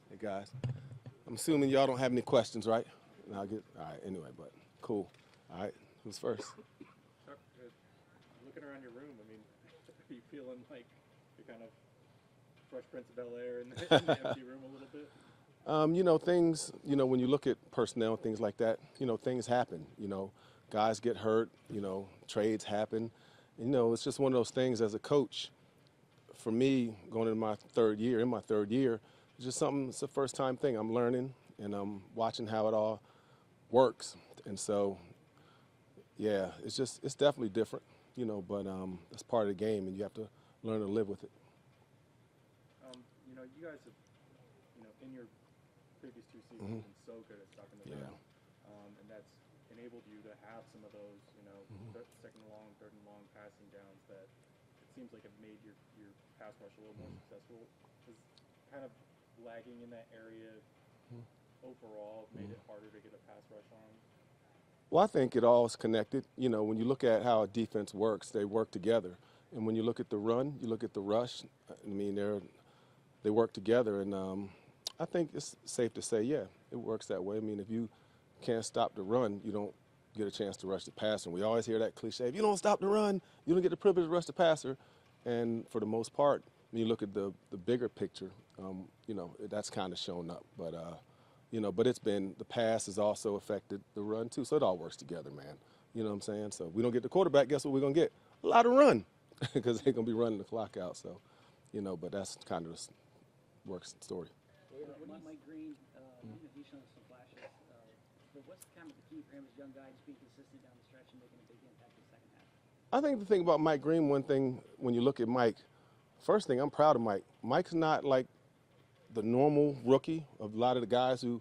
Hey guys, I'm assuming y'all don't have any questions, right? And I'll get all right anyway, but cool. All right, who's first? Looking around your room, I mean, are you feeling like you're kind of Fresh Prince of Bel Air in the empty room a little bit? Things. When you look at personnel and things like that, things happen. Guys get hurt. Trades happen. It's just one of those things as a coach. For me, going into my third year, it's just something. It's a first time thing. I'm learning and I'm watching how it all works. And so, yeah, it's definitely different. But it's part of the game, and you have to learn to live with it. You guys have, in your previous two seasons, Hmm. been so good at stopping the Yeah. run, and that's enabled you to have some of those, second and long, third and long passing downs that it seems like have made your pass rush a little more successful. Is kind of lagging in that area overall made it harder to get a pass rush on? Well, I think it all is connected. When you look at how a defense works, they work together. And when you look at the run, you look at the rush. I mean, they work together, and I think it's safe to say, yeah, it works that way. I mean, if you can't stop the run, you don't get a chance to rush the passer. And we always hear that cliche: if you don't stop the run, you don't get the privilege to rush the passer. And for the most part, when you look at the bigger picture, that's kind of shown up. But it's been the pass has also affected the run too. So it all works together, man. You know what I'm saying? So if we don't get the quarterback, guess what we're gonna get? A lot of run, because they're gonna be running the clock out. So, but that's kind of the works story. Mike Green, he's shown some flashes. But what's kind of the key for him as a young guy, just being consistent down the stretch and making a big impact in the second half? I think the thing about Mike Green, one thing when you look at Mike, first thing I'm proud of Mike. Mike's not like the normal rookie of a lot of the guys who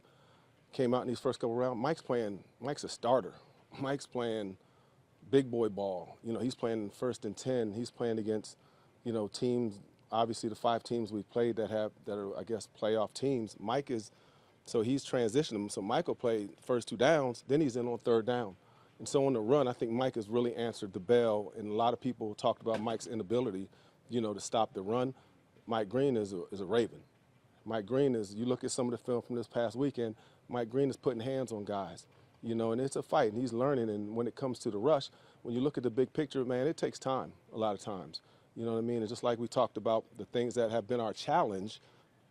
came out in these first couple rounds. Mike's a starter. Mike's playing big boy ball. He's playing first and 10. He's playing against, teams, obviously the 5 teams we've played that are, I guess, playoff teams. So he's transitioning them. So Mike will play first 2 downs, then he's in on third down. And so on the run, I think Mike has really answered the bell, and a lot of people talked about Mike's inability, to stop the run. Mike Green is a Raven. Mike Green you look at some of the film from this past weekend, Mike Green is putting hands on guys, and it's a fight, and he's learning. And when it comes to the rush, when you look at the big picture, man, it takes time a lot of times. You know what I mean? And just like we talked about the things that have been our challenge,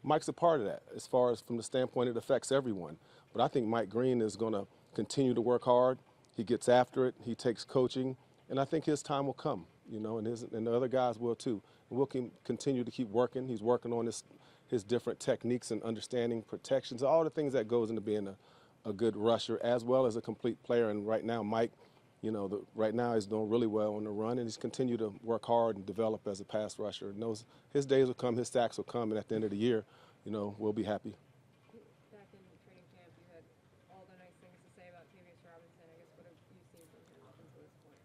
Mike's a part of that as far as from the standpoint it affects everyone. But I think Mike Green is going to continue to work hard. He gets after it. He takes coaching. And I think his time will come, and the other guys will too. And we'll continue to keep working. He's working on his different techniques and understanding protections, all the things that goes into being a good rusher as well as a complete player. And right now, Mike, right now he's doing really well on the run, and he's continued to work hard and develop as a pass rusher. And his days will come, his stacks will come, and at the end of the year, we'll be happy. Back in training camp, you had all the nice things to say about Tavius Robinson. I guess what have you seen from him up until this point?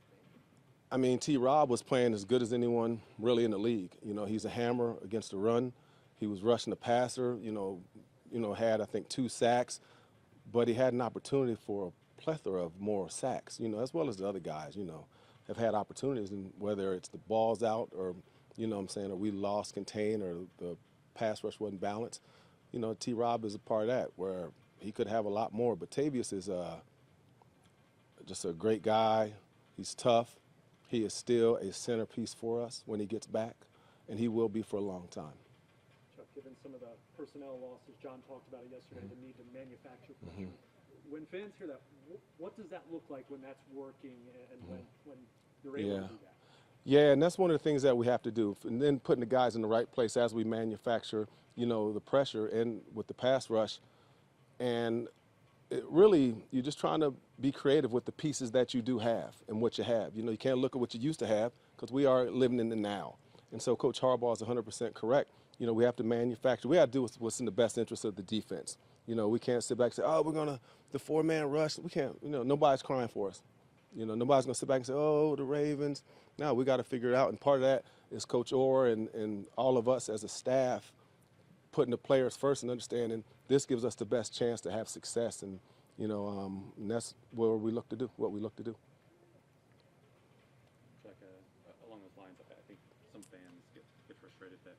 I mean, T-Rob was playing as good as anyone really in the league. He's a hammer against the run. He was rushing the passer, had, I think, 2 sacks, but he had an opportunity for a plethora of more sacks, as well as the other guys, have had opportunities, and whether it's the balls out or, or we lost contain or the pass rush wasn't balanced, T-Rob is a part of that where he could have a lot more. But Tavius is just a great guy. He's tough. He is still a centerpiece for us when he gets back, and he will be for a long time. Chuck, given some of the personnel losses, John talked about it yesterday, the need to manufacture pressure. When fans hear that, what does that look like when that's working and when you're able to do that? Yeah, and that's one of the things that we have to do, and then putting the guys in the right place as we manufacture, the pressure and with the pass rush. And it really, you're just trying to be creative with the pieces that you do have and what you have. You can't look at what you used to have because we are living in the now. And so Coach Harbaugh is 100% correct. We have to manufacture. We have to do what's in the best interest of the defense. We can't sit back and say, oh, we're going to, the 4-man rush. We can't, nobody's crying for us. Nobody's going to sit back and say, oh, the Ravens. No, we got to figure it out. And part of that is Coach Oweh and all of us as a staff putting the players first and understanding this gives us the best chance to have success. And, and that's what we look to do. Chuck, along those lines, I think some fans get frustrated that,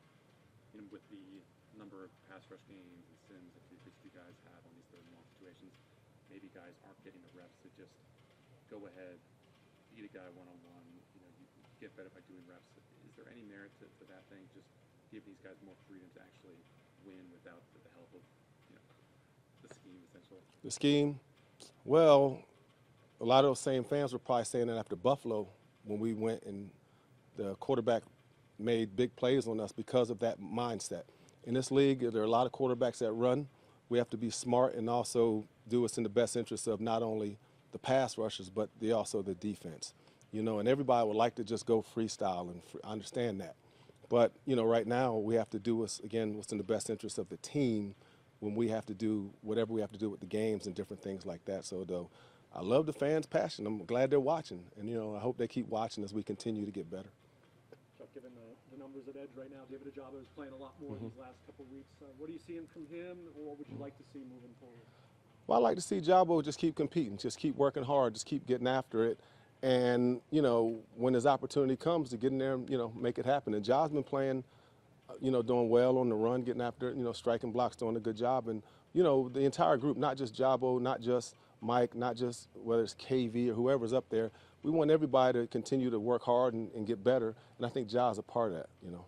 with the number of pass rush games and sims that you guys have on these third and long situations, maybe guys aren't getting the reps to just go ahead, beat a guy one-on-one, you know, you get better by doing reps. Is there any merit to that thing? Just give these guys more freedom to actually win without the help of, you know, the scheme, essentially? The scheme, well, a lot of those same fans were probably saying that after Buffalo when we went and the quarterback made big plays on us because of that mindset. In this league, there are a lot of quarterbacks that run. We have to be smart and also do what's in the best interest of not only the pass rushers, but also the defense. You know, and everybody would like to just go freestyle, and I understand that. But, you know, right now we have to do what's in the best interest of the team when we have to do whatever we have to do with the games and different things like that. So, though, I love the fans' passion. I'm glad they're watching. And, you know, I hope they keep watching as we continue to get better. Chuck, given the numbers at edge right now, David Ojabo is playing a lot more these last couple of weeks. What are you seeing from him, or what would you like to see moving forward? Well, I like to see Jabo just keep competing, just keep working hard, just keep getting after it. And, you know, when his opportunity comes to get in there and, you know, make it happen. And Ja's been playing, you know, doing well on the run, getting after it, you know, striking blocks, doing a good job. And, you know, the entire group, not just Jabo, not just Mike, not just whether it's KV or whoever's up there, we want everybody to continue to work hard and get better. And I think Ja's a part of that, you know.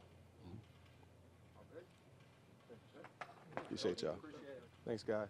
Appreciate y'all. Thanks, guys.